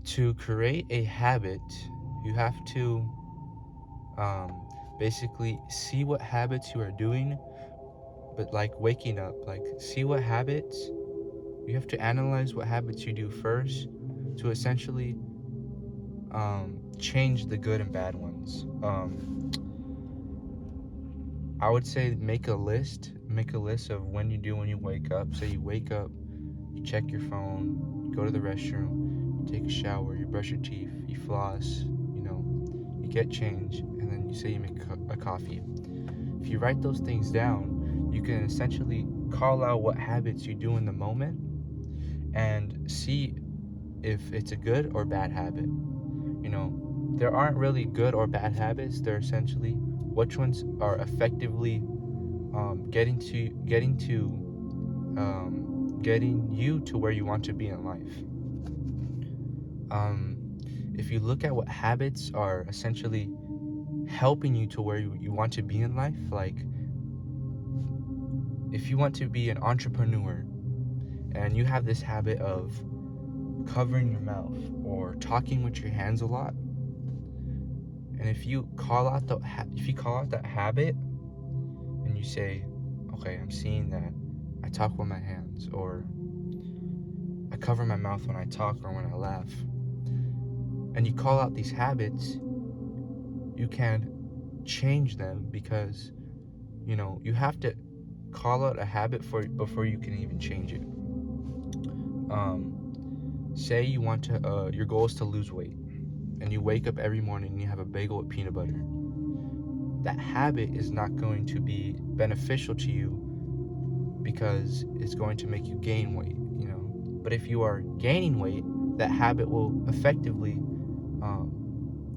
To create a habit, you have to basically see what habits you are doing, but like waking up, like see what habits you have to analyze what habits you do first to essentially change the good and bad ones. I would say make a list of when you wake up. Say you wake up, you check your phone, you go to the restroom, you take a shower, you brush your teeth, you floss, you get change, and then you say you make a coffee. If you write those things down, you can essentially call out what habits you do in the moment and see if it's a good or bad habit. There aren't really good or bad habits. They're essentially which ones are effectively getting you to where you want to be in life. If you look at what habits are essentially helping you to where you want to be in life, like if you want to be an entrepreneur and you have this habit of covering your mouth or talking with your hands a lot, and if you call out that habit and you say, okay, I'm seeing that I talk with my hands, or I cover my mouth when I talk or when I laugh, and you call out these habits, you can change them because you have to call out a habit before you can even change it. Say you want to your goal is to lose weight, and you wake up every morning and you have a bagel with peanut butter. That habit is not going to be beneficial to you because it's going to make you gain weight. But if you are gaining weight, that habit will effectively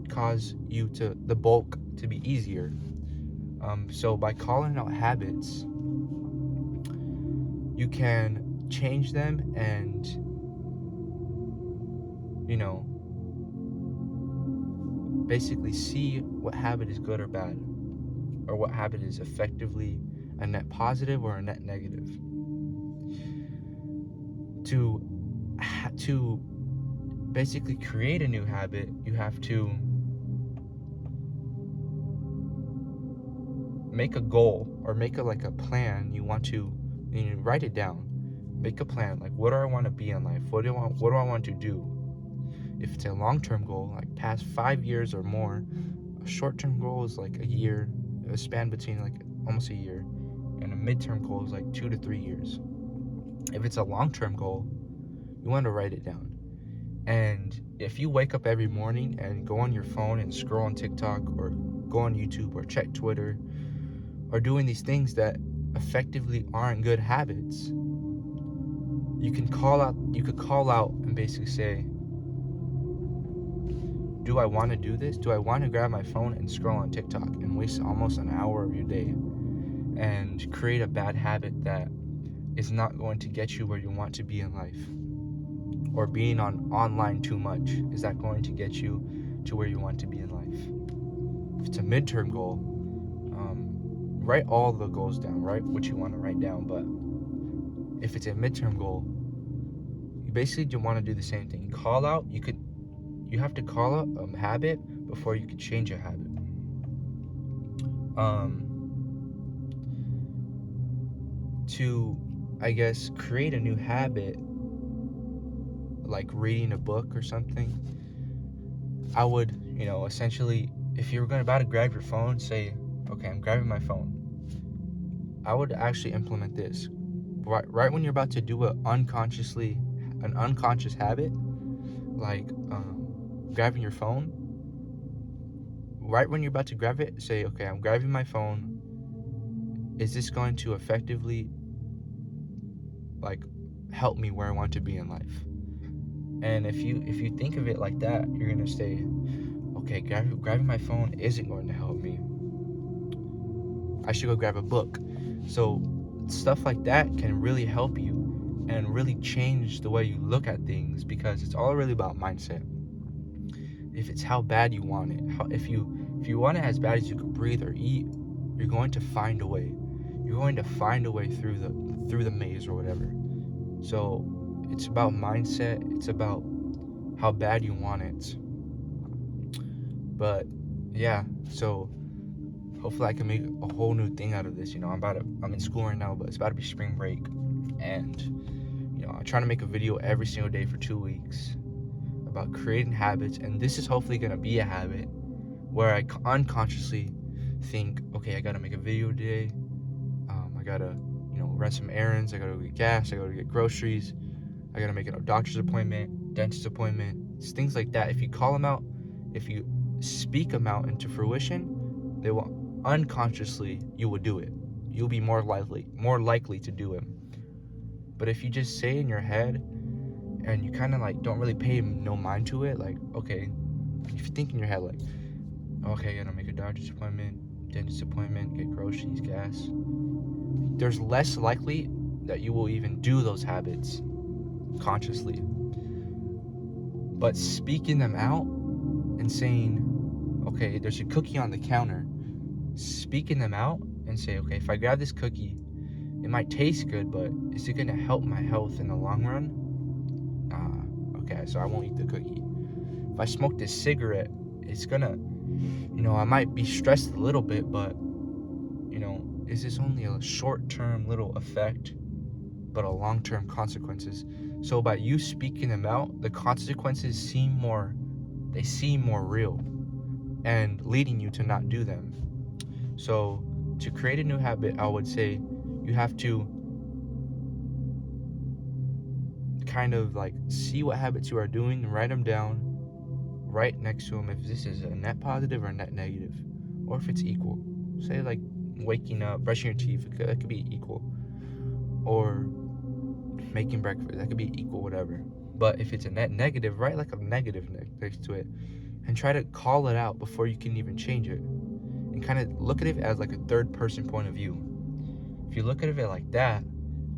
cause you to the bulk to be easier. So by calling out habits, you can change them and basically see what habit is good or bad, or what habit is effectively a net positive or a net negative. To basically create a new habit, you have to make a goal or make a plan. You want to write it down. Make a plan, like what do I want to be in life? What do I want to do? If it's a long-term goal, like past 5 years or more, a short-term goal is like a year, a span between like almost a year, and a mid-term goal is like 2 to 3 years. If it's a long-term goal, you want to write it down. And if you wake up every morning and go on your phone and scroll on TikTok or go on YouTube or check Twitter or doing these things that effectively aren't good habits, you could call out and basically say, do I want to do this? Do I want to grab my phone and scroll on TikTok and waste almost an hour of your day and create a bad habit that is not going to get you where you want to be in life? Or being online too much, is that going to get you to where you want to be in life? If it's a midterm goal, write all the goals down, write what you want to write down. But if it's a midterm goal, you basically just want to do the same thing. You have to call out a habit before you can change a habit. To, I guess, create a new habit, like reading a book or something, I would, essentially, if you're about to grab your phone, say, okay, I'm grabbing my phone. I would actually implement this. Right when you're about to do an unconscious habit, like grabbing your phone, right when you're about to grab it, say, okay, I'm grabbing my phone. Is this going to effectively help me where I want to be in life? And if you think of it like that, you're gonna say, okay, grabbing my phone isn't going to help me. I should go grab a book. So stuff like that can really help you and really change the way you look at things, because it's all really about mindset. If it's how bad you want it, if you want it as bad as you can breathe or eat, you're going to find a way. You're going to find a way through the maze or whatever. So it's about mindset. It's about how bad you want it. But yeah, so hopefully I can make a whole new thing out of this. I'm in school right now, but it's about to be spring break, and I'm trying to make a video every single day for 2 weeks about creating habits. And this is hopefully gonna be a habit where I unconsciously think, okay, I gotta make a video today. I gotta run some errands. I gotta go get gas. I gotta get groceries. I gotta make a doctor's appointment, dentist appointment. It's things like that. If you call them out, if you speak them out into fruition, they will unconsciously, you will do it. You'll be more likely to do it. But if you just say in your head and you kind of like don't really pay no mind to it, like, okay, if you think in your head like, okay, I gotta make a doctor's appointment, dentist appointment, get groceries, gas, there's less likely that you will even do those habits consciously. But speaking them out and saying, okay, there's a cookie on the counter, speaking them out and say, okay, if I grab this cookie, it might taste good, but is it gonna help my health in the long run? Okay, so I won't eat the cookie. If I smoke this cigarette, it's gonna, I might be stressed a little bit, but is this only a short-term little effect, but a long-term consequences? So by you speaking them out, the consequences seem more real and leading you to not do them. So to create a new habit, I would say you have to kind of like see what habits you are doing and write them down right next to them, if this is a net positive or a net negative, or if it's equal. Say like waking up, brushing your teeth, that could be equal, or making breakfast, that could be equal, whatever. But if it's a net negative, write like a negative next to it and try to call it out before you can even change it, and kind of look at it as like a third person point of view. If you look at it like that,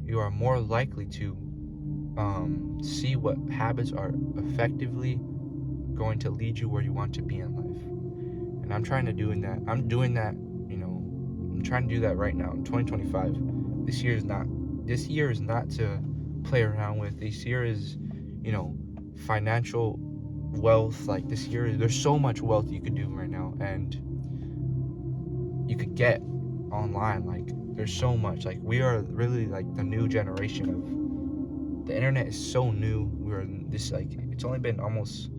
you are more likely to see what habits are effectively going to lead you where you want to be in life. And I'm trying to do that. I'm trying to do that right now in 2025. This year is not to play around with. This year is, financial wealth. Like this year, there's so much wealth you could do right now, and you could get online. Like there's so much. Like we are really like the new generation of the internet is so new. We're this like it's only been almost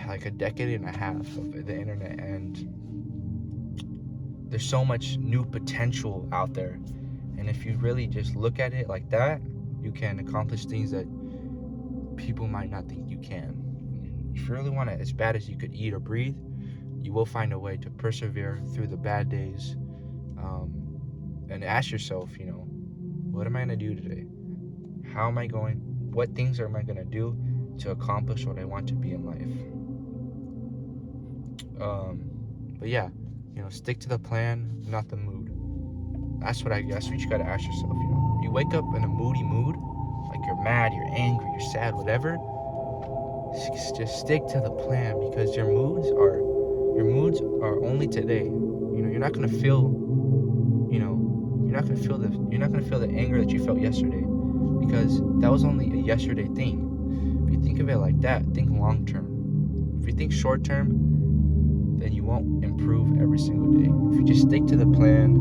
like a decade and a half of the internet, and there's so much new potential out there. And if you really just look at it like that, you can accomplish things that people might not think you can. If you really want it as bad as you could eat or breathe, you will find a way to persevere through the bad days, and ask yourself, what am I going to do today? What things am I going to do to accomplish what I want to be in life? But yeah, stick to the plan, not the mood. That's what you got to ask yourself. You wake up in a moody mood, like you're mad, you're angry, you're sad, whatever. Just stick to the plan, because your moods are only today. You're not gonna feel the anger that you felt yesterday, because that was only a yesterday thing. If you think of it like that, think long term. If you think short term, then you won't improve every single day. If you just stick to the plan,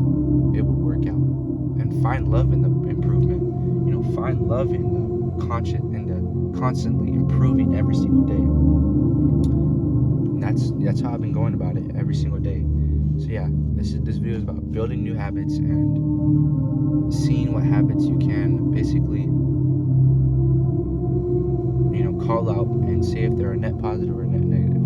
it will work out. And find love in the improvement. Find love in the constantly improving every single day. And that's how I've been going about it every single day. So yeah, this video is about building new habits and seeing what habits you can basically call out and say if they're a net positive or a net negative.